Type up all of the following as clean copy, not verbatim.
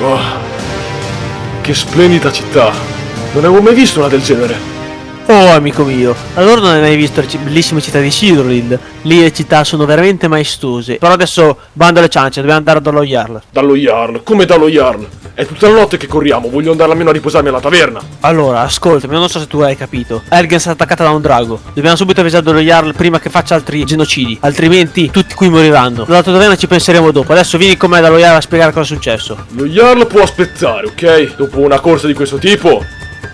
Oh, che splendida città. Non avevo mai visto una del genere. Oh amico mio, allora non hai mai visto le bellissime città di Cyrodiil? Lì le città sono veramente maestose. Però adesso bando alle ciance, dobbiamo andare dallo Jarl. Dallo Jarl? Come dallo Jarl? È tutta la notte che corriamo, voglio andare almeno a riposarmi alla taverna. Allora, ascoltami, non so se tu hai capito. Helgen è stata attaccata da un drago. Dobbiamo subito avvisare lo Jarl prima che faccia altri genocidi. Altrimenti tutti qui moriranno. La taverna ci penseremo dopo. Adesso vieni con me dallo Jarl a spiegare cosa è successo. Lo Jarl può aspettare, ok? Dopo una corsa di questo tipo,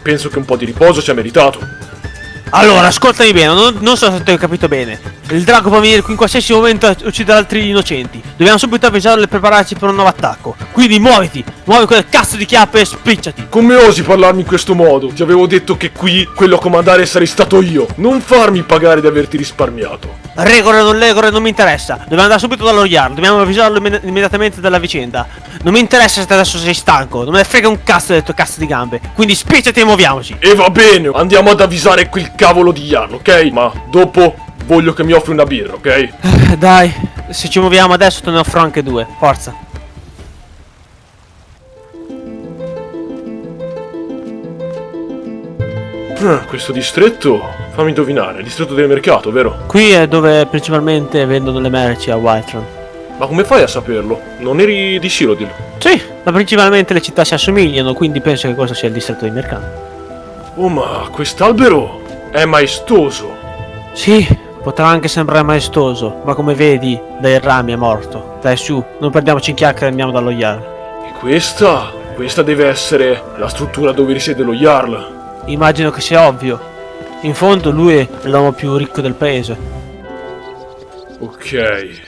penso che un po' di riposo sia meritato. Allora, ascoltami bene, non so se ti ho capito bene. Il drago può venire qui in qualsiasi momento a uccidere altri innocenti. Dobbiamo subito avvisarlo e prepararci per un nuovo attacco. Quindi muoviti, muovi quel cazzo di chiappe e spicciati. Come osi parlarmi in questo modo? Ti avevo detto che qui quello a comandare sarei stato io. Non farmi pagare di averti risparmiato. Regole o non regole non mi interessa. Dobbiamo andare subito dallo Jarl, dobbiamo avvisarlo immediatamente della vicenda. Non mi interessa se te adesso sei stanco, non me ne frega un cazzo delle tue cazzo di gambe. Quindi spicciati e muoviamoci. E va bene, andiamo ad avvisare quel cavolo di Jarl, ok? Ma dopo voglio che mi offri una birra, ok? Dai, se ci muoviamo adesso te ne offro anche due, forza. Questo distretto, fammi indovinare, il distretto del mercato, vero? Qui è dove principalmente vendono le merci a Whiterun. Ma come fai a saperlo? Non eri di Cyrodiil? Sì, ma principalmente le città si assomigliano, quindi penso che questo sia il distretto di mercato. Oh, ma quest'albero è maestoso. Sì, potrà anche sembrare maestoso, ma come vedi, dai rami è morto. Dai su, non perdiamoci in chiacchiere e andiamo dallo Jarl. E questa deve essere la struttura dove risiede lo Jarl. Immagino che sia ovvio. In fondo lui è l'uomo più ricco del paese. Ok.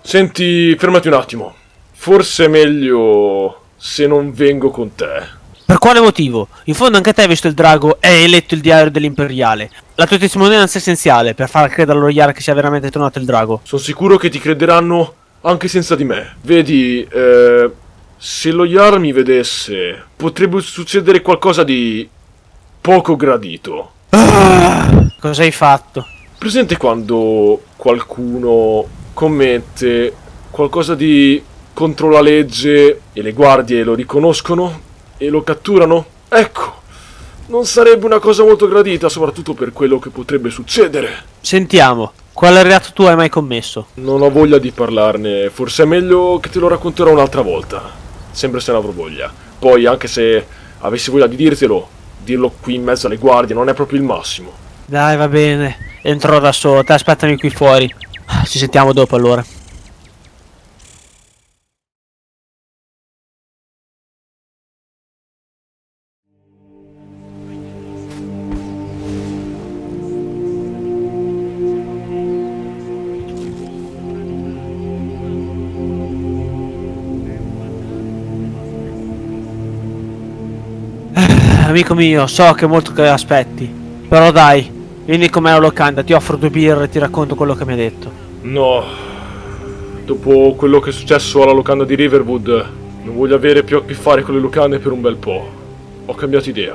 Senti, fermati un attimo. Forse è meglio se non vengo con te. Per quale motivo? In fondo anche te hai visto il drago e hai letto il diario dell'imperiale. La tua testimonianza è essenziale per far credere allo Jarl che sia veramente tornato il drago. Sono sicuro che ti crederanno anche senza di me. Vedi, se lo Jarl mi vedesse, potrebbe succedere qualcosa di poco gradito. Cosa hai fatto? Presente quando qualcuno commette qualcosa di contro la legge e le guardie lo riconoscono e lo catturano? Ecco, non sarebbe una cosa molto gradita, soprattutto per quello che potrebbe succedere. Sentiamo, quale reato tu hai mai commesso? Non ho voglia di parlarne, forse è meglio che te lo racconterò un'altra volta, sempre se ne avrò voglia. Poi, anche se avessi voglia di dirtelo, dirlo qui in mezzo alle guardie non è proprio il massimo. Dai, va bene, entrerò da solo, te aspettami qui fuori. Ci sentiamo dopo allora. Amico mio, so che è molto che aspetti, però dai, vieni con me alla locanda, ti offro due birre e ti racconto quello che mi hai detto. No, dopo quello che è successo alla locanda di Riverwood, non voglio avere più a che fare con le locande per un bel po'. Ho cambiato idea.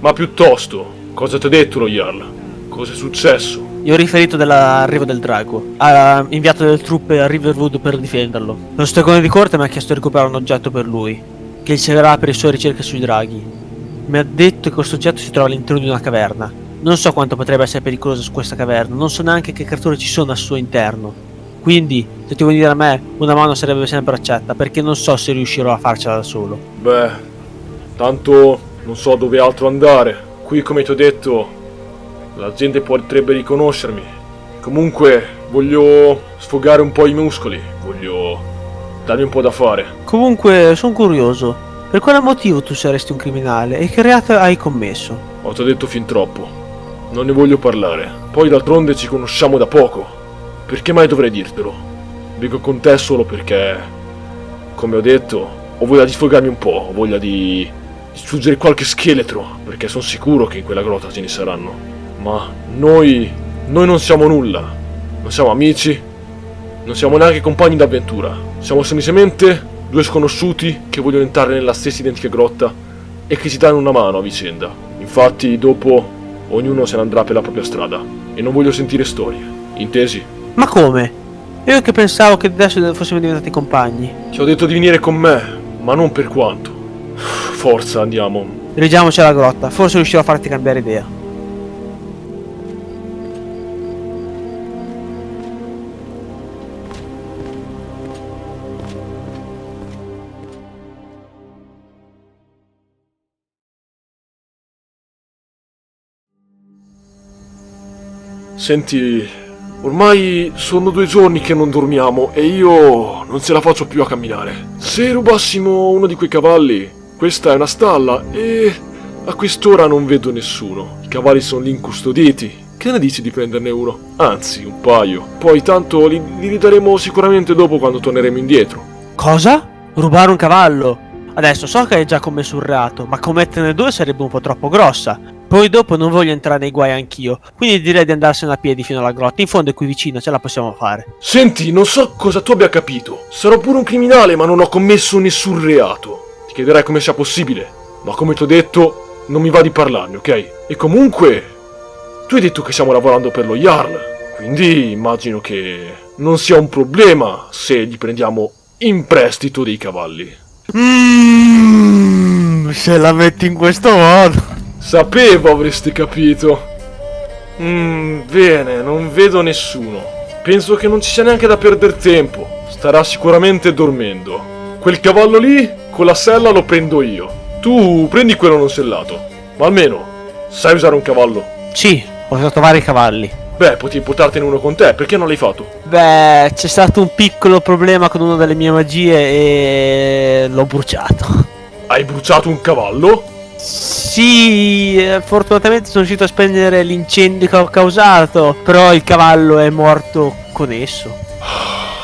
Ma piuttosto, cosa ti ha detto lo Jarl? Cosa è successo? Gli ho riferito dell'arrivo del drago. Ha inviato delle truppe a Riverwood per difenderlo. Lo stregone di corte mi ha chiesto di recuperare un oggetto per lui, che gli servirà per le sue ricerche sui draghi. Mi ha detto che questo oggetto si trova all'interno di una caverna. Non so quanto potrebbe essere pericoloso su questa caverna, non so neanche che creature ci sono al suo interno. Quindi, se ti vuoi dire a me, una mano sarebbe sempre accetta, perché non so se riuscirò a farcela da solo. Beh, tanto non so dove altro andare. Qui, come ti ho detto, la gente potrebbe riconoscermi. Comunque, voglio sfogare un po' i muscoli, voglio darmi un po' da fare. Comunque, sono curioso. Per quale motivo tu saresti un criminale e che reato hai commesso? Ho già detto fin troppo. Non ne voglio parlare. Poi d'altronde ci conosciamo da poco. Perché mai dovrei dirtelo? Vengo con te solo perché, come ho detto, ho voglia di sfogarmi un po', ho voglia di distruggere qualche scheletro, perché sono sicuro che in quella grotta ce ne saranno. Ma noi non siamo nulla. Non siamo amici, non siamo neanche compagni d'avventura. Siamo semplicemente due sconosciuti che vogliono entrare nella stessa identica grotta e che si danno una mano a vicenda. Infatti, dopo, ognuno se ne andrà per la propria strada e non voglio sentire storie. Intesi? Ma come? Io che pensavo che adesso fossimo diventati compagni. Ti ho detto di venire con me. ma non per quanto. Forza, andiamo. Dirigiamoci alla grotta, forse riuscirò a farti cambiare idea. Senti, ormai sono 2 giorni che non dormiamo e io non ce la faccio più a camminare. Se rubassimo uno di quei cavalli, questa è una stalla e a quest'ora non vedo nessuno. I cavalli sono lì incustoditi. Che ne dici di prenderne uno? Anzi, un paio. Poi tanto li ridaremo sicuramente dopo quando torneremo indietro. Cosa? Rubare un cavallo? Adesso so che hai già commesso un reato, ma commetterne 2 sarebbe un po' troppo grossa. Poi dopo non voglio entrare nei guai anch'io, quindi direi di andarsene a piedi fino alla grotta. In fondo è qui vicino, ce la possiamo fare. Senti, non so cosa tu abbia capito. Sarò pure un criminale, ma non ho commesso nessun reato. Ti chiederai come sia possibile, ma come ti ho detto, non mi va di parlarne, ok? E comunque, tu hai detto che stiamo lavorando per lo Jarl, quindi immagino che non sia un problema se gli prendiamo in prestito dei cavalli. Se la metti in questo modo. Sapevo avresti capito. Bene, non vedo nessuno. Penso che non ci sia neanche da perdere tempo. Starà sicuramente dormendo. Quel cavallo lì, con la sella lo prendo io. Tu prendi quello non sellato. Ma almeno, sai usare un cavallo? Sì, ho usato vari cavalli. Beh, potevi portartene uno con te, perché non l'hai fatto? Beh, c'è stato un piccolo problema con una delle mie magie e l'ho bruciato. Hai bruciato un cavallo? Sì, fortunatamente sono riuscito a spegnere l'incendio che ho causato, però il cavallo è morto con esso.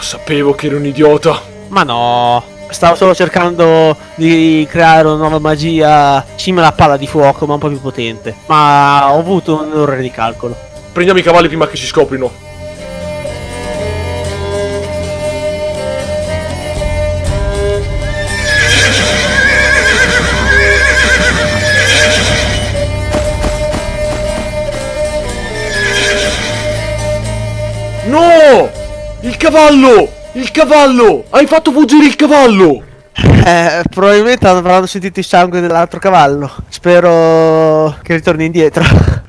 Sapevo che eri un idiota. Ma no, stavo solo cercando di creare una nuova magia simile alla palla di fuoco, ma un po' più potente. Ma ho avuto un errore di calcolo. Prendiamo i cavalli prima che ci scoprino. No! Il cavallo! Il cavallo! Hai fatto fuggire il cavallo! Probabilmente avranno sentito il sangue dell'altro cavallo. Spero che ritorni indietro.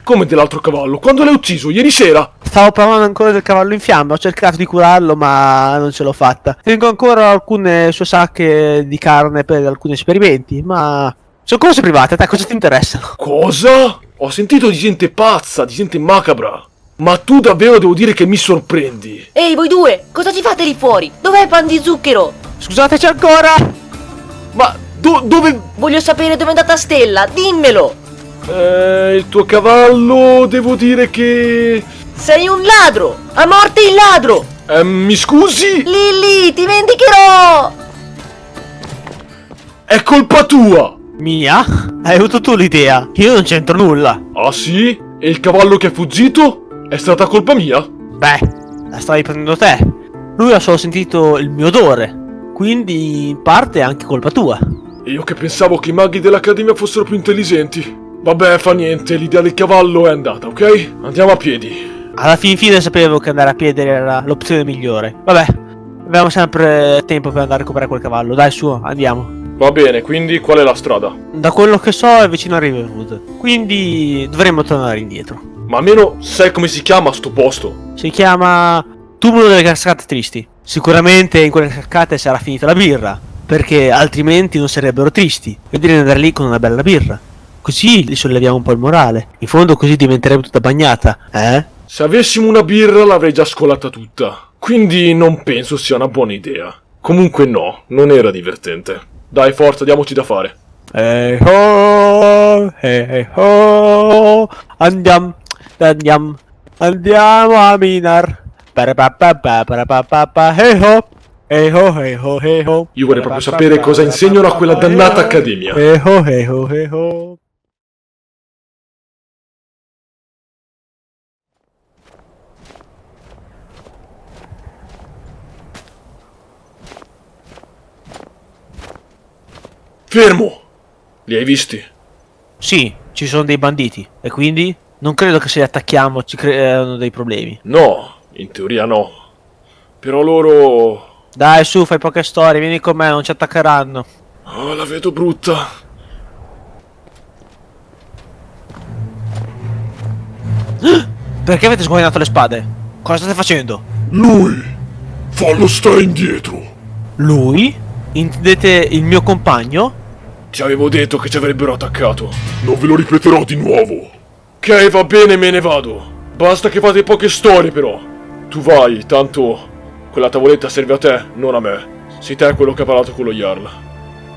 Come dell'altro cavallo? Quando l'hai ucciso? Ieri sera? Stavo parlando ancora del cavallo in fiamme. Ho cercato di curarlo, ma non ce l'ho fatta. Tengo ancora alcune sue sacche di carne per alcuni esperimenti, ma sono cose private. A te cosa ti interessano? Cosa? Ho sentito di gente pazza, di gente macabra. Ma tu davvero devo dire che mi sorprendi. Ehi, voi due, cosa ci fate lì fuori? Dov'è il pan di zucchero? Scusateci ancora. Ma dove... Voglio sapere dove è andata Stella, dimmelo! Il tuo cavallo, devo dire che... Sei un ladro! A morte il ladro! Mi scusi? Lilli, ti vendicherò! È colpa tua! Mia? Hai avuto tu l'idea. Io non c'entro nulla. Ah sì? E il cavallo che è fuggito? È stata colpa mia? Beh, la stavi prendendo te. Lui ha solo sentito il mio odore. Quindi in parte è anche colpa tua. Io che pensavo che i maghi dell'Accademia fossero più intelligenti. Vabbè, fa niente, l'idea del cavallo è andata, ok? Andiamo a piedi. Alla fine sapevo che andare a piedi era l'opzione migliore. Vabbè, abbiamo sempre tempo per andare a recuperare quel cavallo. Dai, su, andiamo. Va bene, quindi qual è la strada? Da quello che so è vicino a Riverwood. Quindi dovremmo tornare indietro. Ma almeno sai come si chiama sto posto? Si chiama Tumulo delle Cascate Tristi. Sicuramente in quelle cascate sarà finita la birra, perché altrimenti non sarebbero tristi. E direi di andare lì con una bella birra. Così li solleviamo un po' il morale. In fondo così diventerebbe tutta bagnata, eh? Se avessimo una birra l'avrei già scolata tutta. Quindi non penso sia una buona idea. Comunque no, non era divertente. Dai, forza, diamoci da fare. Hey ho, hey ho, andiamo a minar. Hey ho, hey ho, hey ho, hey ho. Io vorrei proprio sapere cosa insegnano a quella dannata accademia. Hey ho, hey ho, hey ho. Fermo! Li hai visti? Sì, ci sono dei banditi. E quindi? Non credo che se li attacchiamo ci creano dei problemi. No, in teoria no. Però loro... Dai, su, fai poche storie, vieni con me, non ci attaccheranno. Oh, la vedo brutta. Perché avete sguainato le spade? Cosa state facendo? Lui! Fallo stare indietro! Lui? Intendete il mio compagno? Ti avevo detto che ci avrebbero attaccato. Non ve lo ripeterò di nuovo. Ok, va bene, me ne vado. Basta che fate poche storie, però. Tu vai, tanto quella tavoletta serve a te, non a me. Sei te quello che ha parlato con lo Jarl.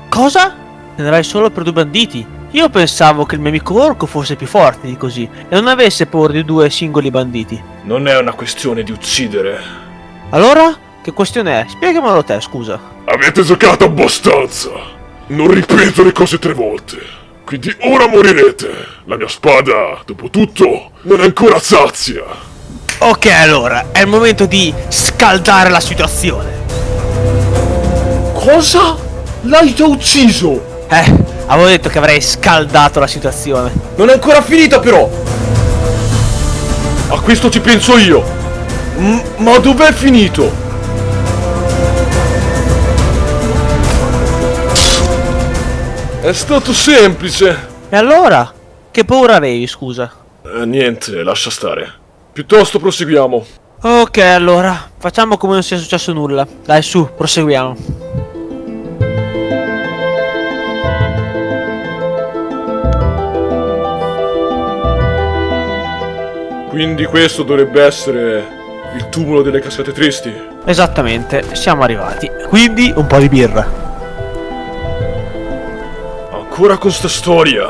Cosa? Tenerai solo per 2 banditi? Io pensavo che il mio amico orco fosse più forte di così e non avesse paura di 2 singoli banditi. Non è una questione di uccidere. Allora? Che questione è? Spiegamelo te, scusa. Avete giocato abbastanza. Non ripeto le cose 3 volte. Quindi ora morirete. La mia spada, dopo tutto, non è ancora sazia. Ok, allora, è il momento di scaldare la situazione. Cosa? L'hai già ucciso? Avevo detto che avrei scaldato la situazione. Non è ancora finita, però. A questo ci penso io. Ma dov'è finito? È stato semplice. E allora? Che paura avevi, scusa? Niente, lascia stare. Piuttosto proseguiamo. Ok, allora, facciamo come non sia successo nulla. Dai, su, proseguiamo. Quindi questo dovrebbe essere il tumulo delle cascate tristi. Esattamente, siamo arrivati. Quindi un po' di birra. Ancora con sta storia.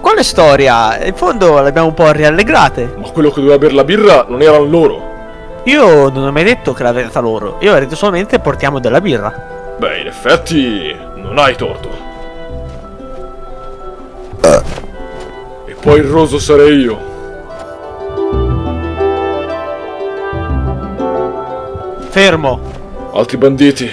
Quale storia? In fondo le abbiamo un po' riallegrate. Ma quello che doveva bere la birra non erano loro. Io non ho mai detto che l'avete data loro. Io ho detto solamente portiamo della birra. Beh, in effetti non hai torto. E poi il roso sarei io. Fermo. Altri banditi.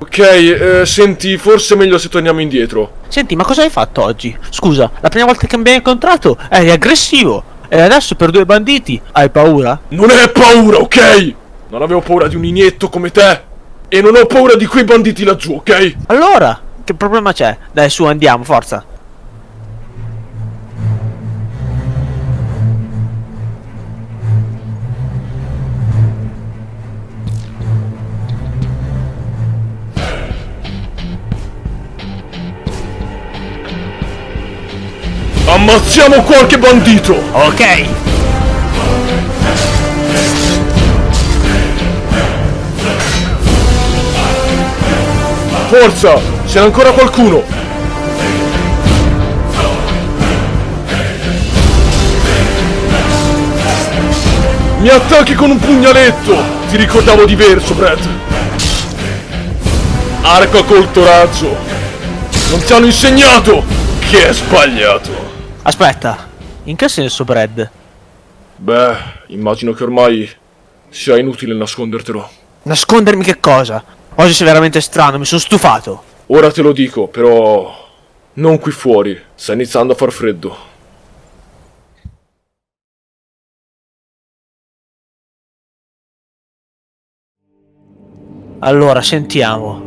Ok, senti, forse è meglio se torniamo indietro. Senti, ma cosa hai fatto oggi? Scusa, la prima volta che mi hai incontrato eri aggressivo. E adesso per 2 banditi hai paura? Non è paura, ok? Non avevo paura di un inietto come te. E non ho paura di quei banditi laggiù, ok? Allora, che problema c'è? Dai, su, andiamo, forza. Ammazziamo qualche bandito! Ok. Forza! C'è ancora qualcuno! Mi attacchi con un pugnaletto! Ti ricordavo diverso, Brad! Arco a colto raggio! Non ti hanno insegnato che è sbagliato! Aspetta, in che senso, Brad? Beh, immagino che ormai sia inutile nascondertelo. Nascondermi che cosa? Oggi sei veramente strano, mi sono stufato. Ora te lo dico, però non qui fuori, sta iniziando a far freddo. Allora, sentiamo.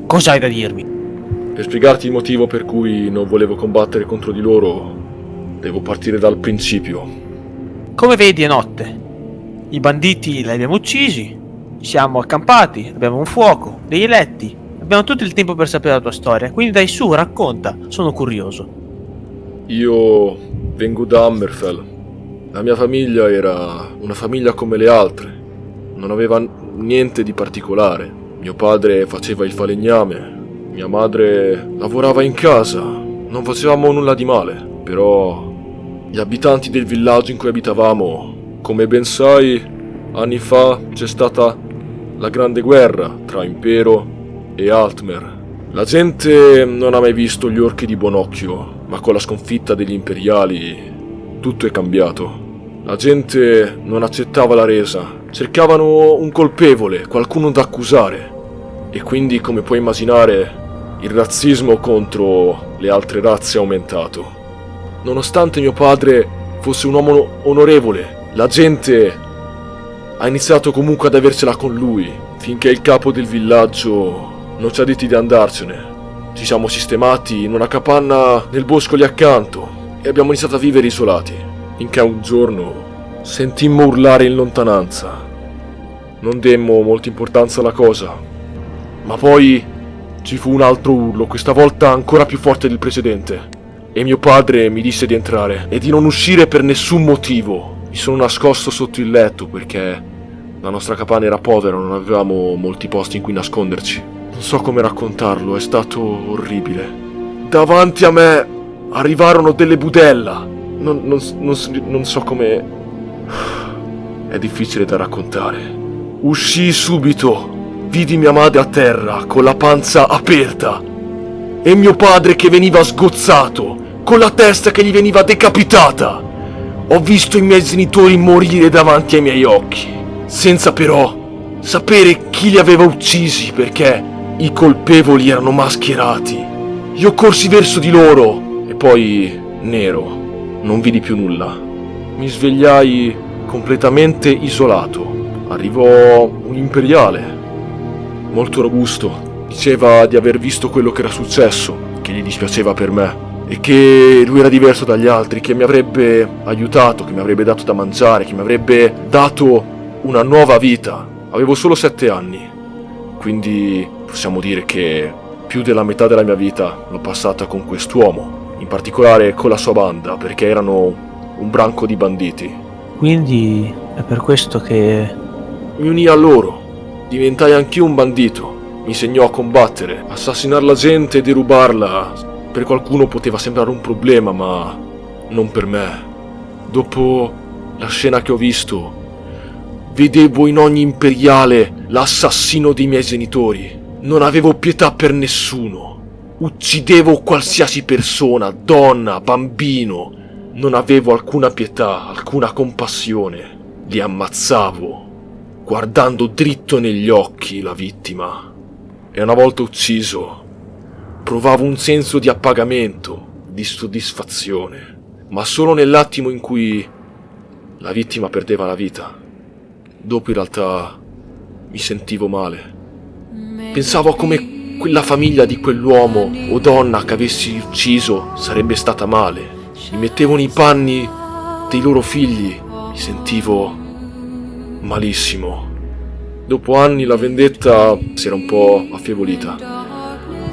Cosa hai da dirmi? Per spiegarti il motivo per cui non volevo combattere contro di loro, devo partire dal principio. Come vedi è notte. I banditi li abbiamo uccisi. Siamo accampati, abbiamo un fuoco, dei letti. Abbiamo tutto il tempo per sapere la tua storia. Quindi dai su, racconta. Sono curioso. Io vengo da Hammerfell. La mia famiglia era una famiglia come le altre. Non aveva niente di particolare. Mio padre faceva il falegname. Mia madre lavorava in casa. Non facevamo nulla di male. Però gli abitanti del villaggio in cui abitavamo, come ben sai, anni fa c'è stata la grande guerra tra Impero e Altmer. La gente non ha mai visto gli orchi di buon occhio, ma con la sconfitta degli imperiali tutto è cambiato. La gente non accettava la resa, cercavano un colpevole, qualcuno da accusare. E quindi, come puoi immaginare, il razzismo contro le altre razze è aumentato. Nonostante mio padre fosse un uomo onorevole, la gente ha iniziato comunque ad avercela con lui, finché il capo del villaggio non ci ha detto di andarcene. ci siamo sistemati in una capanna nel bosco lì accanto e abbiamo iniziato a vivere isolati, finché un giorno sentimmo urlare in lontananza. Non demmo molta importanza alla cosa, ma poi ci fu un altro urlo, questa volta ancora più forte del precedente, e mio padre mi disse di entrare e di non uscire per nessun motivo. Mi sono nascosto sotto il letto perché la nostra capanna era povera, non avevamo molti posti in cui nasconderci. Non so come raccontarlo, è stato orribile. Davanti a me arrivarono delle budella. Non so come... È difficile da raccontare. Uscii subito, vidi mia madre a terra con la panza aperta e mio padre che veniva sgozzato, con la testa che gli veniva decapitata. Ho visto i miei genitori morire davanti ai miei occhi, senza però sapere chi li aveva uccisi perché i colpevoli erano mascherati. Io corsi verso di loro e poi nero, non vidi più nulla. Mi svegliai completamente isolato. Arrivò un imperiale, molto robusto. Diceva di aver visto quello che era successo, che gli dispiaceva per me e che lui era diverso dagli altri, che mi avrebbe aiutato, che mi avrebbe dato da mangiare, che mi avrebbe dato una nuova vita. Avevo solo 7 anni, quindi possiamo dire che più della metà della mia vita l'ho passata con quest'uomo, in particolare con la sua banda, perché erano un branco di banditi. Quindi è per questo che... Mi unii a loro, diventai anch'io un bandito. Mi insegnò a combattere, assassinare la gente e derubarla. Per qualcuno poteva sembrare un problema, ma non per me. Dopo la scena che ho visto, vedevo in ogni imperiale l'assassino dei miei genitori. Non avevo pietà per nessuno. Uccidevo qualsiasi persona, donna, bambino. Non avevo alcuna pietà, alcuna compassione. Li ammazzavo, guardando dritto negli occhi la vittima. E una volta ucciso, provavo un senso di appagamento, di soddisfazione, ma solo nell'attimo in cui la vittima perdeva la vita. Dopo in realtà mi sentivo male. Pensavo a come quella famiglia di quell'uomo o donna che avessi ucciso sarebbe stata male. Mi mettevo nei panni dei loro figli, mi sentivo malissimo. Dopo anni la vendetta si era un po' affievolita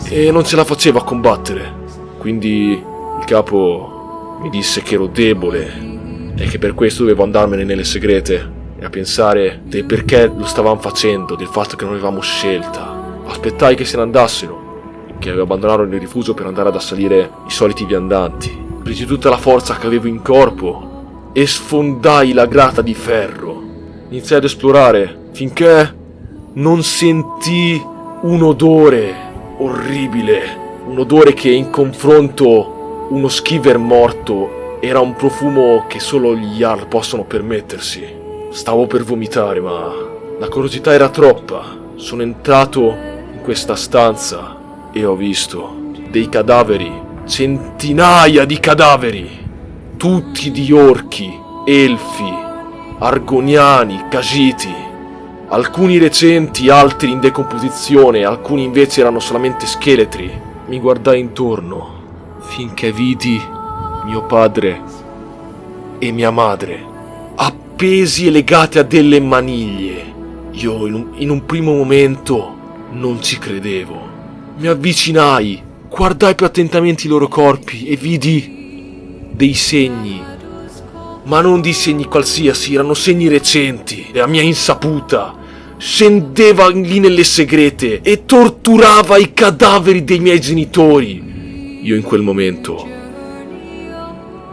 e non ce la facevo a combattere, quindi il capo mi disse che ero debole e che per questo dovevo andarmene nelle segrete e a pensare del perché lo stavamo facendo, del fatto che non avevamo scelta. Aspettai che se ne andassero, che abbandonarono il rifugio per andare ad assalire i soliti viandanti. Presi tutta la forza che avevo in corpo e sfondai la grata di ferro. Iniziai ad esplorare finché non sentii un odore orribile, un odore che in confronto uno skiver morto era un profumo che solo gli Jarl possono permettersi. Stavo per vomitare, ma la curiosità era troppa. Sono entrato in questa stanza e ho visto dei cadaveri, centinaia di cadaveri, tutti di orchi, elfi, argoniani, Khajiiti. Alcuni recenti, altri in decomposizione, alcuni invece erano solamente scheletri. Mi guardai intorno finché vidi mio padre e mia madre appesi e legati a delle maniglie. Io in un primo momento non ci credevo. Mi avvicinai, guardai più attentamente i loro corpi e vidi dei segni. Ma non di segni qualsiasi, erano segni recenti. E a mia insaputa scendeva lì nelle segrete e torturava i cadaveri dei miei genitori. Io in quel momento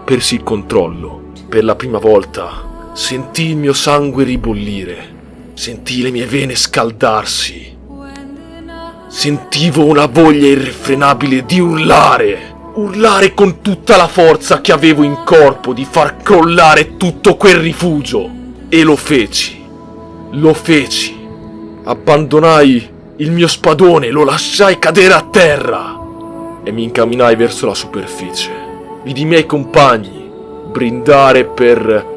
persi il controllo. Per la prima volta sentii il mio sangue ribollire, sentii le mie vene scaldarsi. Sentivo una voglia irrefrenabile di urlare con tutta la forza che avevo in corpo, di far crollare tutto quel rifugio. E lo feci. Abbandonai il mio spadone, lo lasciai cadere a terra e mi incamminai verso la superficie. Vidi i miei compagni brindare per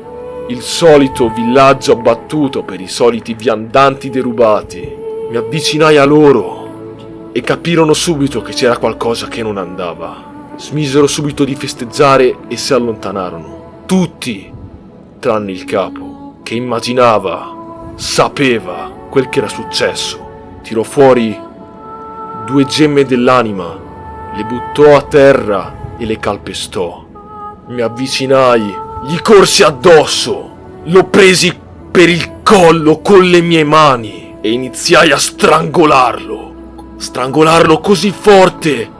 il solito villaggio abbattuto, per i soliti viandanti derubati. Mi avvicinai a loro e capirono subito che c'era qualcosa che non andava. Smisero subito di festeggiare e si allontanarono. Tutti, tranne il capo, che immaginava, sapeva quel che era successo. Tirò fuori 2 gemme dell'anima, le buttò a terra e le calpestò. Mi avvicinai, gli corsi addosso, lo presi per il collo con le mie mani e iniziai a strangolarlo. Strangolarlo così forte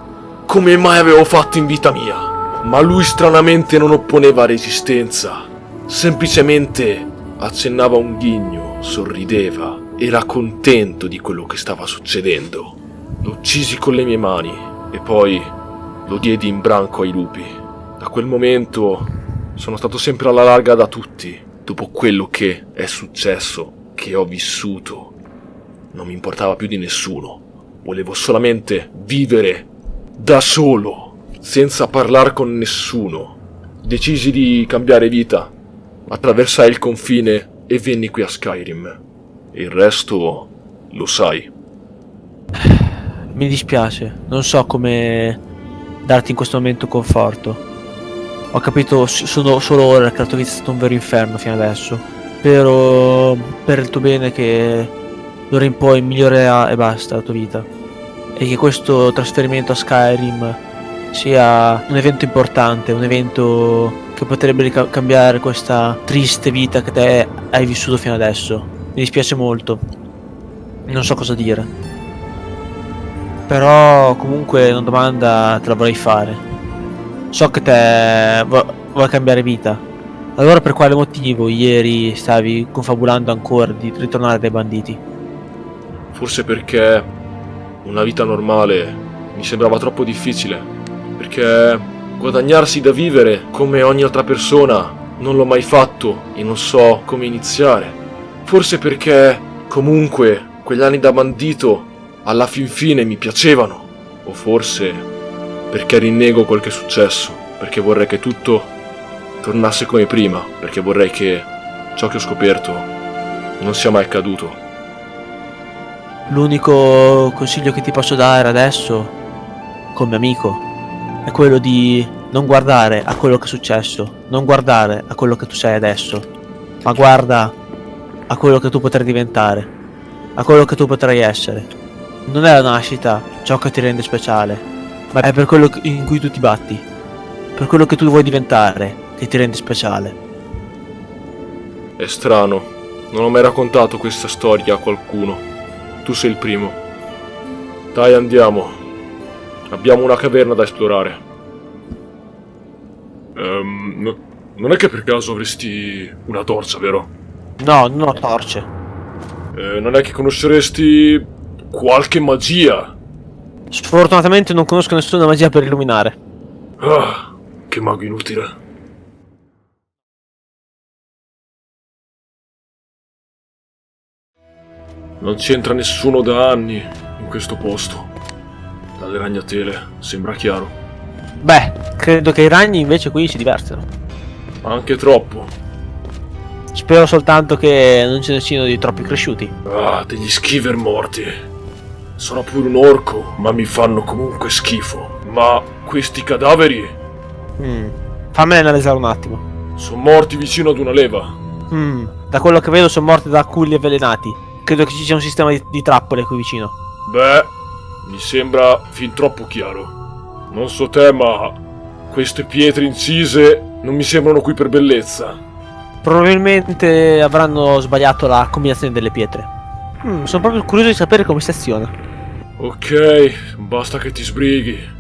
come mai avevo fatto in vita mia. Ma lui stranamente non opponeva resistenza, semplicemente accennava un ghigno, sorrideva, era contento di quello che stava succedendo. Lo uccisi con le mie mani e poi lo diedi in branco ai lupi. Da quel momento sono stato sempre alla larga da tutti. Dopo quello che è successo, che ho vissuto, non mi importava più di nessuno. Volevo solamente vivere da solo, senza parlare con nessuno. Decisi di cambiare vita, attraversai il confine e venni qui a Skyrim. E il resto lo sai. Mi dispiace, non so come darti in questo momento conforto. Ho capito sono solo ora che la tua vita è stato un vero inferno fino adesso. Spero per il tuo bene che d'ora in poi migliorerà e basta la tua vita. E che questo trasferimento a Skyrim sia un evento importante, un evento che potrebbe cambiare questa triste vita che te hai vissuto fino adesso. Mi dispiace molto, non so cosa dire. Però comunque una domanda te la vorrei fare. So che te vuoi cambiare vita. Allora per quale motivo ieri stavi confabulando ancora di ritornare dai banditi? Forse perché una vita normale mi sembrava troppo difficile. Perché guadagnarsi da vivere come ogni altra persona non l'ho mai fatto e non so come iniziare. Forse perché comunque quegli anni da bandito alla fin fine mi piacevano. O forse perché rinnego quel che è successo, perché vorrei che tutto tornasse come prima, perché vorrei che ciò che ho scoperto non sia mai accaduto. L'unico consiglio che ti posso dare adesso, come amico, è quello di non guardare a quello che è successo, non guardare a quello che tu sei adesso, ma guarda a quello che tu potrai diventare, a quello che tu potrai essere. Non è la nascita ciò che ti rende speciale, ma è per quello in cui tu ti batti, per quello che tu vuoi diventare, che ti rende speciale. È strano, non ho mai raccontato questa storia a qualcuno. Tu sei il primo. Dai, andiamo. Abbiamo una caverna da esplorare. Non è che per caso avresti una torcia, vero? No, non ho torce. Non è che conosceresti qualche magia? Sfortunatamente non conosco nessuna magia per illuminare. Ah, che mago inutile. Non c'entra nessuno da anni in questo posto. Dalle ragnatele, sembra chiaro. Beh, credo che i ragni invece qui si divertano. Anche troppo. Spero soltanto che non ce ne siano di troppi cresciuti. Ah, degli skiver morti. Sono pure un orco, ma mi fanno comunque schifo. Ma questi cadaveri Fammene analizzare un attimo. sono morti vicino ad una leva. Da quello che vedo sono morti da culli avvelenati. Credo che ci sia un sistema di trappole qui vicino. Beh, mi sembra fin troppo chiaro. Non so te, ma queste pietre incise non mi sembrano qui per bellezza. Probabilmente avranno sbagliato la combinazione delle pietre. Sono proprio curioso di sapere come si aziona. Ok, basta che ti sbrighi.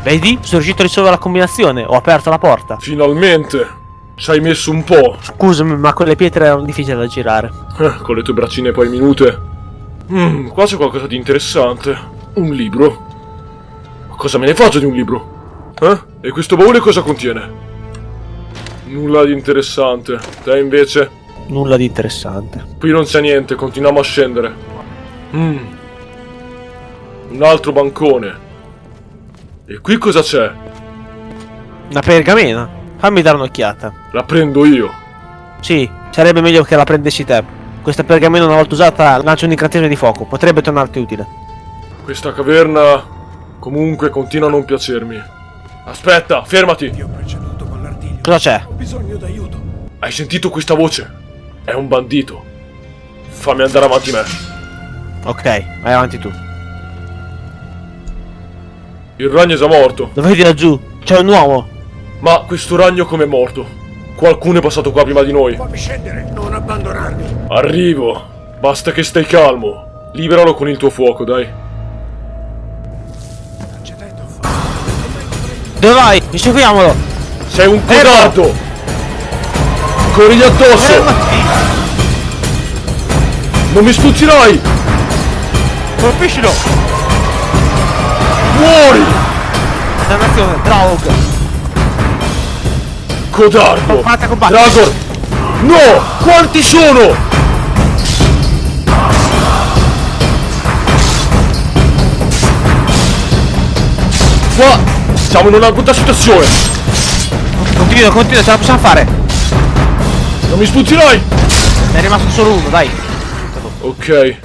Vedi? Sono riuscito a risolvere la combinazione. Ho aperto la porta. Finalmente! Ci hai messo un po'. Scusami, ma quelle pietre erano difficili da girare. Con le tue braccine poi minute. Qua c'è qualcosa di interessante. Un libro. Ma cosa me ne faccio di un libro? E questo baule cosa contiene? Nulla di interessante. Te invece? Nulla di interessante. Qui non c'è niente, continuiamo a scendere. Un altro bancone. E qui cosa c'è? Una pergamena. Fammi dare un'occhiata. La prendo io. Sì, sarebbe meglio che la prendessi te. Questa pergamena una volta usata lancia un incantesimo di fuoco, potrebbe tornarti utile. Questa caverna comunque continua a non piacermi. Aspetta, fermati! Ti ho preceduto con l'artiglio. Cosa c'è? Ho bisogno d'aiuto. Hai sentito questa voce? È un bandito. Fammi andare avanti me. Ok, vai avanti tu. Il ragno è già morto. Lo vedi laggiù? C'è un uomo. Ma questo ragno com'è morto? Qualcuno è passato qua prima di noi. Fammi scendere, non abbandonarmi. Arrivo. Basta che stai calmo. Liberalo con il tuo fuoco, dai. Accedendo. Dove vai? Inseguiamolo. Sei un codardo! Corrigli addosso! Fermati. Non mi sfuggirai! Colpiscilo. Muori! Dannazione, Draug. Codardo! Fate combattere. Dragor! No! Quanti sono? Qua siamo in una brutta situazione! Continua, ce la possiamo fare. Non mi sfuggirai! Ne è rimasto solo uno, dai. Ok,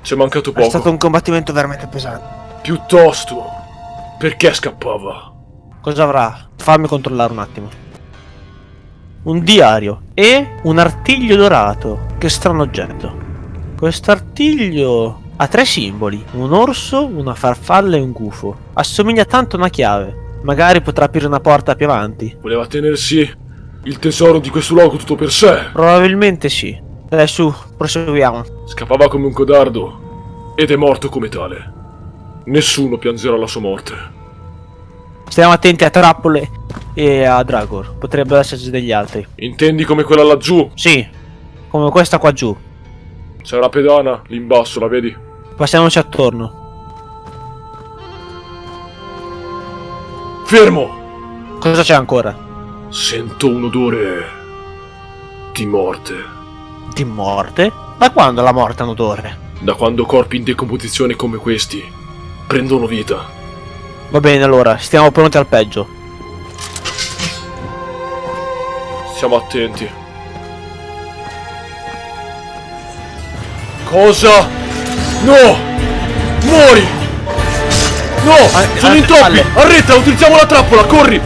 ci è mancato È poco. stato un combattimento veramente pesante. Piuttosto, perché scappava? Cosa avrà? Fammi controllare un attimo. Un diario e un artiglio dorato. Che strano oggetto. Quest'artiglio ha 3 simboli: un orso, una farfalla e un gufo. Assomiglia tanto a una chiave. Magari potrà aprire una porta più avanti. Voleva tenersi il tesoro di questo luogo tutto per sé. Probabilmente sì. Dai, su, proseguiamo. Scappava come un codardo ed è morto come tale. Nessuno piangerà la sua morte. Stiamo attenti a trappole e a Dragor. Potrebbero esserci degli altri. Intendi come quella laggiù? Sì, come questa qua giù. C'è una pedana lì in basso, la vedi? Passiamoci attorno. Fermo! Cosa c'è ancora? Sento un odore di morte. Di morte? Da quando la morte ha un odore? Da quando corpi in decomposizione come questi prendono vita. Va bene, allora, stiamo pronti al peggio. Stiamo attenti. Cosa? No! Muori! No! Sono in troppi! palle. Arreta, utilizziamo la trappola, corri!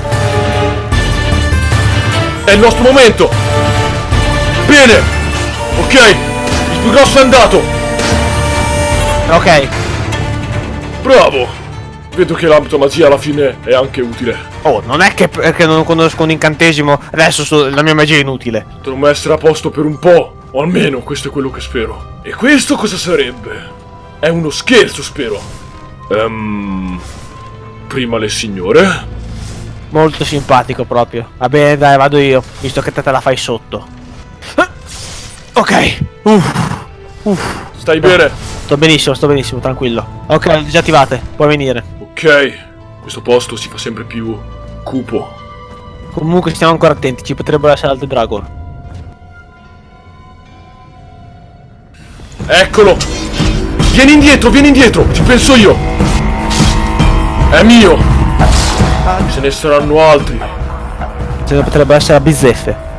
È il nostro momento! Bene! Ok! Il più grosso è andato! Ok. Bravo! Vedo che l'ambito magia alla fine è anche utile. Oh, non è che perché non conosco un incantesimo adesso la mia magia è inutile. Dovremmo essere a posto per un po', o almeno questo è quello che spero. E questo cosa sarebbe? È uno scherzo, spero. Prima le signore? Molto simpatico proprio. Va bene, dai, vado io, visto che te la fai sotto. Ok. Stai bene? Sto benissimo, tranquillo. Ok, disattivate, puoi venire. Ok, questo posto si fa sempre più cupo. Comunque stiamo ancora attenti, ci potrebbero essere altri Dragor. Eccolo! Vieni indietro, ci penso io! È mio! Ce ne saranno altri. Ce ne potrebbero essere a bizzeffe.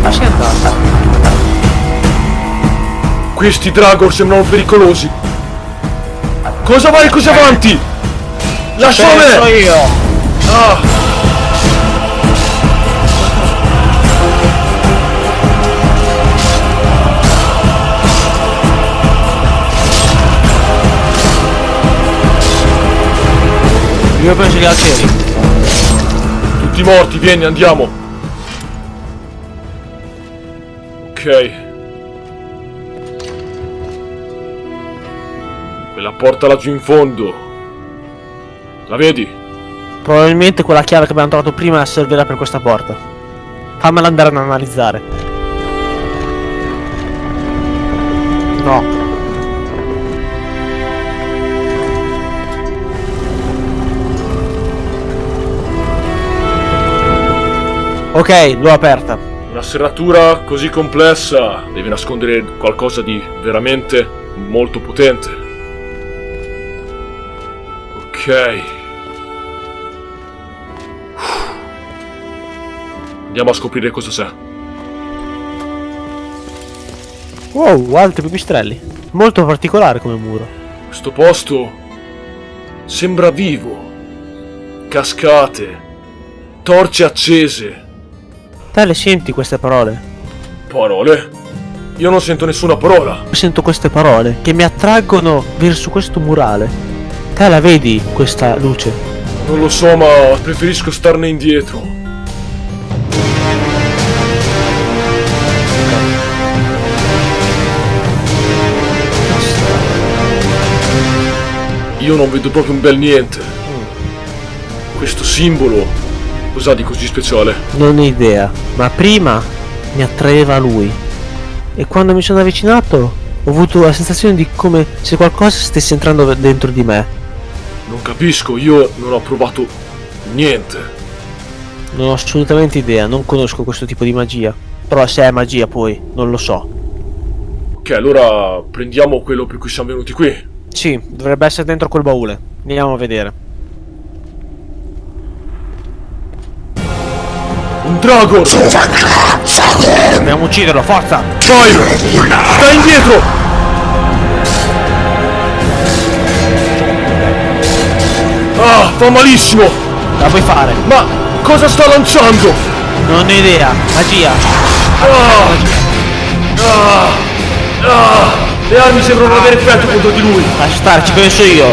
Lascia andare. Questi Dragor sembrano pericolosi. Cosa vai così avanti? Lascialo a Penso me! io. Ah! Io penso gli altri. Tutti morti, vieni, andiamo. Ok. Quella porta laggiù in fondo. La vedi? Probabilmente quella chiave che abbiamo trovato prima servirà per questa porta. Fammela andare ad analizzare. No. Ok, l'ho aperta. Non Una serratura così complessa deve nascondere qualcosa di veramente molto potente. Ok. Andiamo a scoprire cosa c'è. Wow, altri pipistrelli. Molto particolare come muro. Questo posto sembra vivo. Cascate, torce accese. Te le senti queste parole? Parole? Io non sento nessuna parola. Sento queste parole che mi attraggono verso questo murale. Te la vedi questa luce? Non lo so, ma preferisco starne indietro. Io non vedo proprio un bel niente. Questo simbolo, cos'ha di così speciale? Non ho idea, ma prima mi attraeva lui. E quando mi sono avvicinato ho avuto la sensazione di come se qualcosa stesse entrando dentro di me. Non capisco, io non ho provato niente. Non ho assolutamente idea, non conosco questo tipo di magia. Però se è magia poi, non lo so. Ok, allora prendiamo quello per cui siamo venuti qui. Sì, dovrebbe essere dentro quel baule. Andiamo a vedere. Un dragon! Dobbiamo ucciderlo, forza! Vai! Stai indietro! Ah, fa malissimo! La puoi fare? Ma cosa sta lanciando? Non ho idea, magia! Le armi sembrano avere effetto contro di lui. Lascia stare, ci penso io.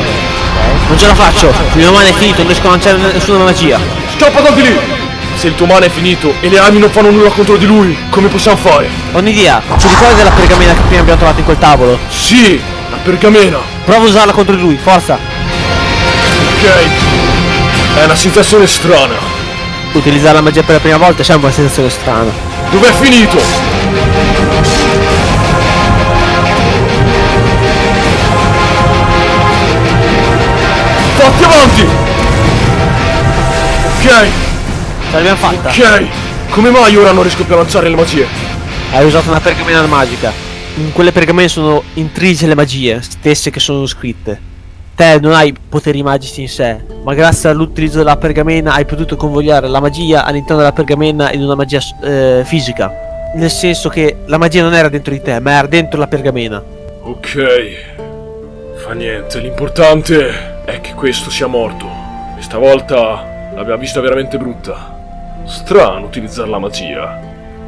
Non ce la faccio, il mio mano è finito, non riesco a lanciare nessuna magia. Scappa da di lì! Se il tuo mano è finito e le armi non fanno nulla contro di lui, come possiamo fare? Ho un'idea, ti ricordi della pergamena che prima abbiamo trovato in quel tavolo? Sì, la pergamena. Prova a usarla contro di lui, forza! Ok. È una sensazione strana. Utilizzare la magia per la prima volta è sempre una sensazione strana. Dov'è finito? Fatti avanti! Ok, Ce l'abbiamo fatta! ok. Come mai ora non riesco più a lanciare le magie? Hai usato una pergamena magica. In quelle pergamene sono intrise le magie stesse che sono scritte. Te non hai poteri magici in sé, ma grazie all'utilizzo della pergamena hai potuto convogliare la magia all'interno della pergamena in una magia fisica. Nel senso che la magia non era dentro di te, ma era dentro la pergamena. Ok. Fa niente, l'importante è che questo sia morto. E stavolta l'abbiamo vista veramente brutta. Strano utilizzare la magia,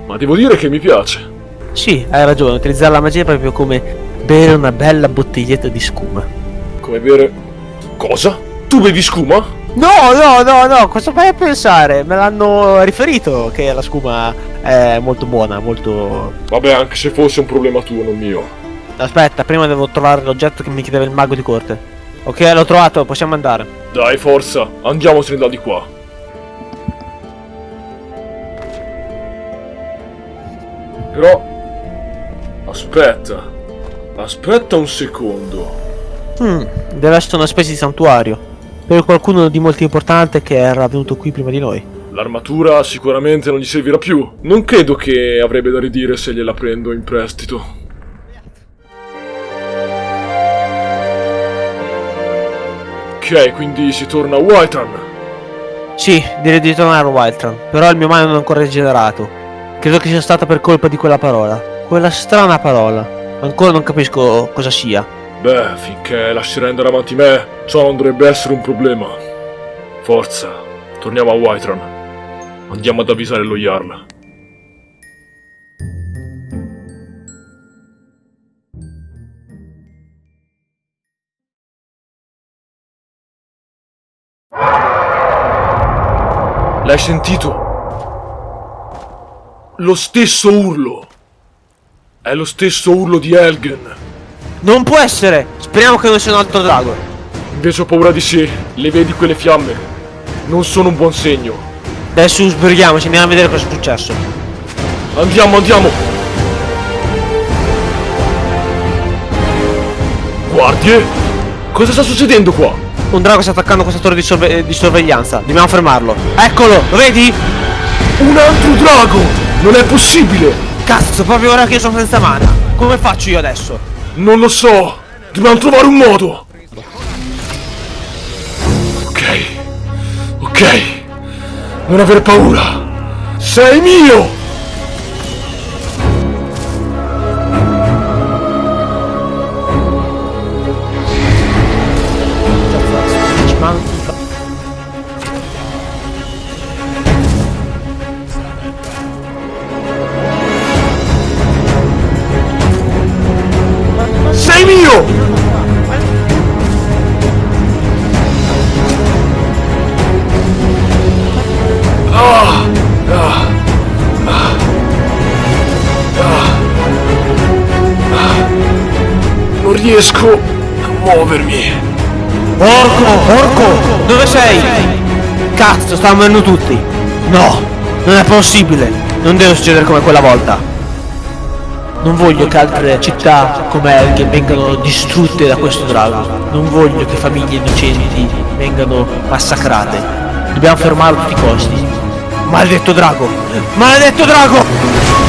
ma devo dire che mi piace. Sì, hai ragione, utilizzare la magia è proprio come bere una bella bottiglietta di scuma. Come bere... Cosa? Tu bevi scuma? No, cosa fai a pensare? Me l'hanno riferito che la scuma è molto buona, molto... Vabbè, anche se fosse un problema tuo, non mio. Aspetta, prima devo trovare l'oggetto che mi chiedeva il mago di corte. Ok, l'ho trovato, possiamo andare. Dai, forza, andiamosene da di qua. Però... Aspetta un secondo. Deve essere una specie di santuario. Per qualcuno di molto importante che era venuto qui prima di noi. L'armatura sicuramente non gli servirà più. Non credo che avrebbe da ridire se gliela prendo in prestito. Ok, quindi si torna a Whiterun. Sì, direi di tornare a Whiterun, però il mio mano non è ancora rigenerato. Credo che sia stata per colpa di quella parola. Quella strana parola. Ancora non capisco cosa sia. Beh, finché lascerai andare avanti me, ciò non dovrebbe essere un problema. Forza, torniamo a Whiterun. Andiamo ad avvisare lo Jarl. L'hai sentito? Lo stesso urlo. È lo stesso urlo di Helgen. Non può essere! Speriamo che non sia un altro drago. Invece ho paura di sé. Le vedi quelle fiamme? Non sono un buon segno. Adesso sbrighiamoci, andiamo a vedere cosa è successo. Andiamo. Guardie? Cosa sta succedendo qua? Un drago sta attaccando questa torre di sorveglianza. Dobbiamo fermarlo. Eccolo, lo vedi? Un altro drago! Non è possibile! Cazzo, proprio ora che sono senza mana. Come faccio io adesso? Non lo so! Dobbiamo trovare un modo! Ok. Ok. Non aver paura! Sei mio! Sei mio! Non riesco a muovermi. Orco, dove sei? Cazzo, stanno venendo tutti. No, non è possibile. Non deve succedere come quella volta. Non voglio che altre città come Helgen vengano distrutte da questo drago. Non voglio che famiglie innocenti vengano massacrate. Dobbiamo fermarlo a tutti i costi. Maledetto drago! Maledetto drago!